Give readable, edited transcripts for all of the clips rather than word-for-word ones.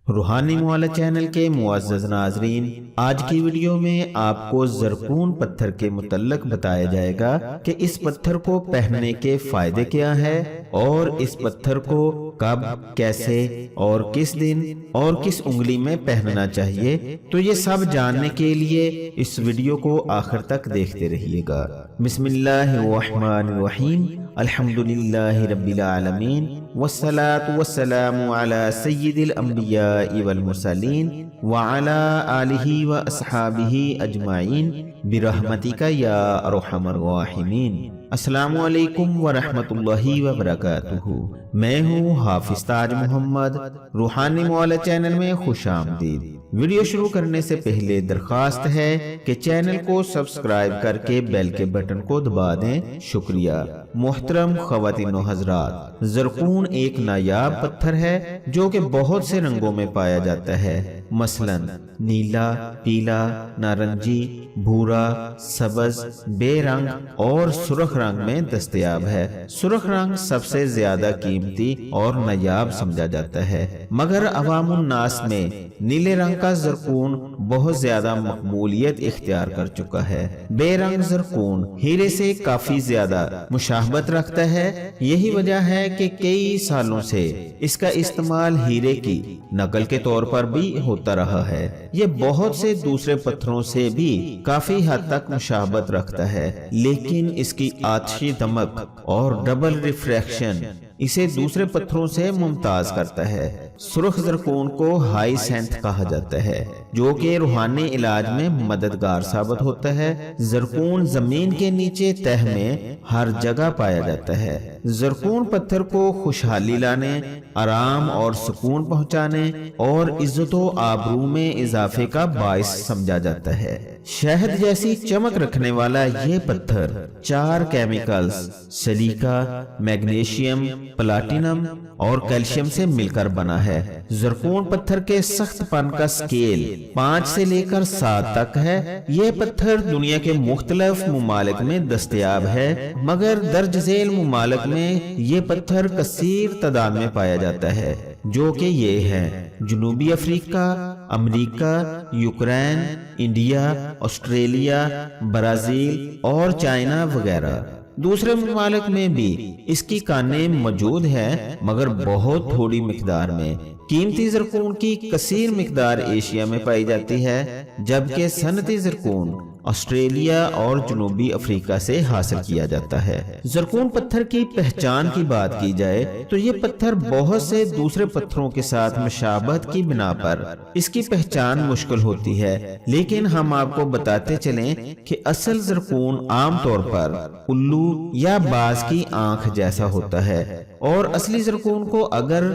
روحانی معالجہ چینل کے معزز ناظرین، آج کی ویڈیو میں آپ کو زرقون پتھر کے متعلق بتایا جائے گا کہ اس پتھر کو پہننے کے فائدے کیا ہیں اور اس پتھر کو کب، کیسے اور کس دن اور کس انگلی میں پہننا چاہیے۔ تو یہ سب جاننے کے لیے اس ویڈیو کو آخر تک دیکھتے رہیے گا۔ بسم اللہ الرحمن الرحیم، الحمدللہ رب العالمین، والصلاة والسلام علی سید الانبیاء والمرسلین وعلی آلہ واصحابہ اجمعین برحمتک یا ارحم الراحمین۔ السلام علیکم ورحمۃ اللہ وبرکاتہ۔ میں ہوں حافظ تاج محمد، روحانی معالجہ چینل میں خوش آمدید۔ ویڈیو شروع کرنے سے پہلے درخواست ہے کہ چینل کو سبسکرائب کر کے بیل کے بٹن کو دبا دیں، شکریہ۔ محترم خواتین و حضرات، زرقون ایک نایاب پتھر ہے جو کہ بہت سے رنگوں میں پایا جاتا ہے، مثلا نیلا، پیلا، نارنجی، بھورا، سبز، بے رنگ اور سرخ رنگ میں دستیاب ہے۔ سرخ رنگ سب سے زیادہ قیمتی اور نایاب سمجھا جاتا ہے، مگر عوام الناس میں نیلے رنگ کا زرقون بہت زیادہ مقبولیت اختیار کر چکا ہے۔ بے رنگ زرقون ہیرے سے کافی زیادہ مشابہت رکھتا ہے، یہی وجہ ہے کہ کئی سالوں سے اس کا استعمال ہیرے کی نقل کے طور پر بھی ہوتا رہا ہے۔ یہ بہت سے دوسرے پتھروں سے بھی کافی حد تک مشابہت رکھتا ہے، لیکن اس کی آتشی دمک اور ڈبل ریفریکشن اسے دوسرے پتھروں سے ممتاز کرتا ہے۔ سرخ زرقون کو ہائی سینتھ کہا جاتا ہے، جو کہ روحانی علاج میں مددگار ثابت ہوتا ہے۔ زرقون زمین کے نیچے تہ میں ہر جگہ پایا جاتا ہے۔ زرقون پتھر کو خوشحالی لانے، آرام اور سکون پہنچانے اور عزت و آبرو میں اضافے کا باعث سمجھا جاتا ہے۔ شہد جیسی چمک رکھنے والا یہ پتھر 4 کیمیکلز سلیکا، میگنیشیم، پلاٹینم اور کیلشیم سے مل کر بنا ہے۔ زرقون پتھر کے سخت پن کا سکیل 5 سے لے کر 7 تک ہے۔ یہ پتھر دنیا کے مختلف ممالک میں دستیاب ہے، مگر درج ذیل ممالک میں یہ پتھر کثیر تعداد میں پایا جاتا ہے، جو کہ یہ ہے: جنوبی افریقہ، امریکہ، یوکرین، انڈیا، آسٹریلیا، برازیل اور چائنا وغیرہ۔ دوسرے ممالک میں بھی اس کی کانیں موجود ہیں، مگر بہت تھوڑی مقدار میں۔ قیمتی زرقون کی کثیر مقدار ایشیا میں پائی جاتی ہے، جبکہ صنعتی زرقون آسٹریلیا اور جنوبی افریقہ سے حاصل کیا جاتا ہے۔ زرقون پتھر کی پہچان کی بات کی جائے تو یہ پتھر بہت سے دوسرے پتھروں کے ساتھ مشابہت کی بنا پر اس کی پہچان مشکل ہوتی ہے، لیکن ہم آپ کو بتاتے چلیں کہ اصل زرقون عام طور پر الو یا باز کی آنکھ جیسا ہوتا ہے، اور اصلی زرقون کو اگر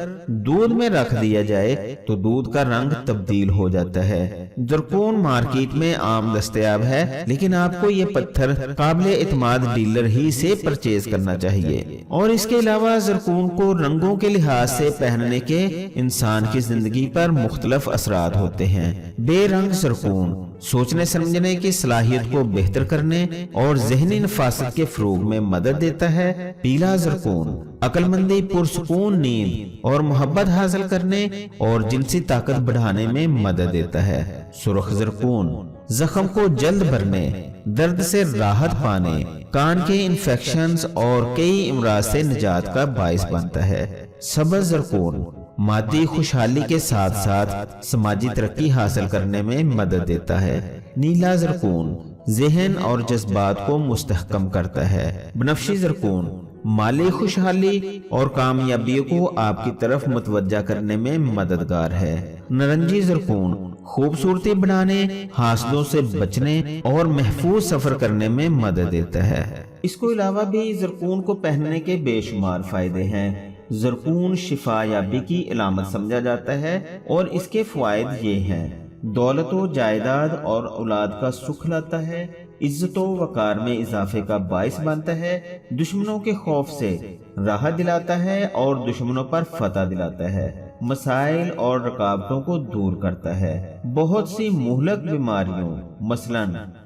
دودھ میں رکھ دیا جائے تو دودھ کا رنگ تبدیل ہو جاتا ہے۔ زرقون مارکیٹ میں عام دستیاب ہے، لیکن آپ کو یہ پتھر قابل اعتماد ڈیلر ہی سے پرچیز کرنا چاہیے۔ اور اس کے علاوہ زرقون کو رنگوں کے لحاظ سے پہننے کے انسان کی زندگی پر مختلف اثرات ہوتے ہیں۔ بے رنگ زرقون سوچنے سمجھنے کی صلاحیت کو بہتر کرنے اور ذہنی نفاست کے فروغ میں مدد دیتا ہے۔ پیلا زرقون عقل مندی، پرسکون نیند اور محبت حاصل کرنے اور جنسی طاقت بڑھانے میں مدد دیتا ہے۔ سرخ زرقون زخم کو جلد بھرنے، درد سے راحت پانے، کان کے انفیکشنز اور کئی امراض سے نجات کا باعث بنتا ہے۔ سبز زرقون مادی خوشحالی کے ساتھ ساتھ سماجی ترقی حاصل کرنے میں مدد دیتا ہے۔ نیلا زرقون ذہن اور جذبات کو مستحکم کرتا ہے۔ بنفشی زرقون مالی خوشحالی اور کامیابیوں کو آپ کی طرف متوجہ کرنے میں مددگار ہے۔ نارنجی زرقون خوبصورتی بڑھانے، حاسدوں سے بچنے اور محفوظ سفر کرنے میں مدد دیتا ہے۔ اس کو علاوہ بھی زرقون کو پہننے کے بے شمار فائدے ہیں۔ زرقون شفا یابی کی علامت سمجھا جاتا ہے اور اس کے فوائد یہ ہیں: دولت و جائیداد اور اولاد کا سکھ لاتا ہے، عزت و وقار میں اضافے کا باعث بنتا ہے، دشمنوں کے خوف سے راحت دلاتا ہے اور دشمنوں پر فتح دلاتا ہے، مسائل اور رکاوٹوں کو دور کرتا ہے، بہت سی مہلک بیماریوں مثلا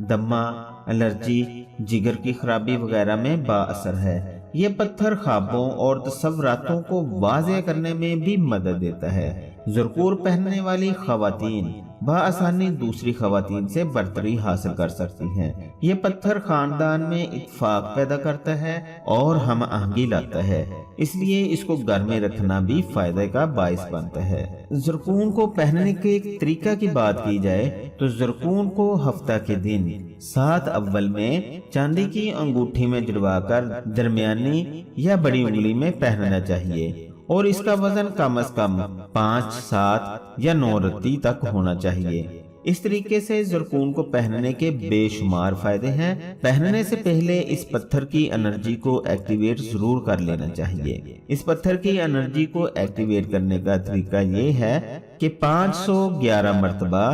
دمہ، الرجی، جگر کی خرابی وغیرہ میں بااثر ہے۔ یہ پتھر خوابوں اور تصوراتوں کو واضح کرنے میں بھی مدد دیتا ہے۔ زرکور پہننے والی خواتین بآسانی دوسری خواتین سے برتری حاصل کر سکتی ہیں۔ یہ پتھر خاندان میں اتفاق پیدا کرتا ہے اور ہم آہنگی لاتا ہے، اس لیے اس کو گھر میں رکھنا بھی فائدہ کا باعث بنتا ہے۔ زرکون کو پہننے کے ایک طریقہ کی بات کی جائے تو زرکون کو ہفتہ کے دن 7 اول میں چاندی کی انگوٹھی میں جڑوا کر درمیانی یا بڑی انگلی میں پہننا چاہیے، اور اس کا وزن کم از کم 5، 7 یا 9 رتی تک ہونا چاہیے۔ اس طریقے سے زرکون کو پہننے کے بے شمار فائدے ہیں۔ پہننے سے پہلے اس پتھر کی انرجی کو ایکٹیویٹ ضرور کر لینا چاہیے۔ اس پتھر کی انرجی کو ایکٹیویٹ کرنے کا طریقہ یہ ہے کہ 511 مرتبہ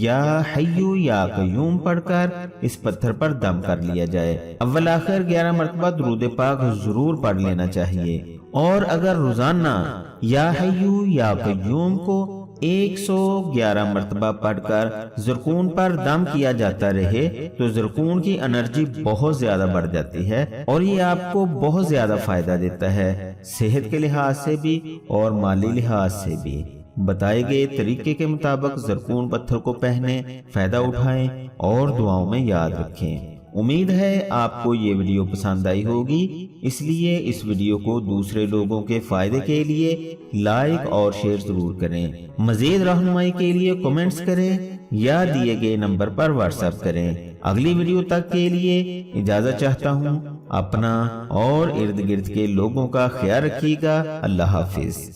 یا حیو یا قیوم پڑھ کر اس پتھر پر دم کر لیا جائے۔ اول آخر 11 مرتبہ درود پاک ضرور پڑھ لینا چاہیے، اور اگر روزانہ یا حیو یا قیوم کو 111 مرتبہ پڑھ کر زرکون پر دم کیا جاتا رہے تو زرکون کی انرجی بہت زیادہ بڑھ جاتی ہے، اور یہ آپ کو بہت زیادہ فائدہ دیتا ہے، صحت کے لحاظ سے بھی اور مالی لحاظ سے بھی۔ بتائے گئے طریقے کے مطابق زرکون پتھر کو پہنے، فائدہ اٹھائیں اور دعاؤں میں یاد رکھیں۔ امید ہے آپ کو یہ ویڈیو پسند آئی ہوگی، اس لیے اس ویڈیو کو دوسرے لوگوں کے فائدے کے لیے لائک اور شیئر ضرور کریں۔ مزید رہنمائی کے لیے کمنٹس کریں یا دیے گئے نمبر پر واٹس ایپ کریں۔ اگلی ویڈیو تک کے لیے اجازت چاہتا ہوں۔ اپنا اور ارد گرد کے لوگوں کا خیال رکھیے گا۔ اللہ حافظ۔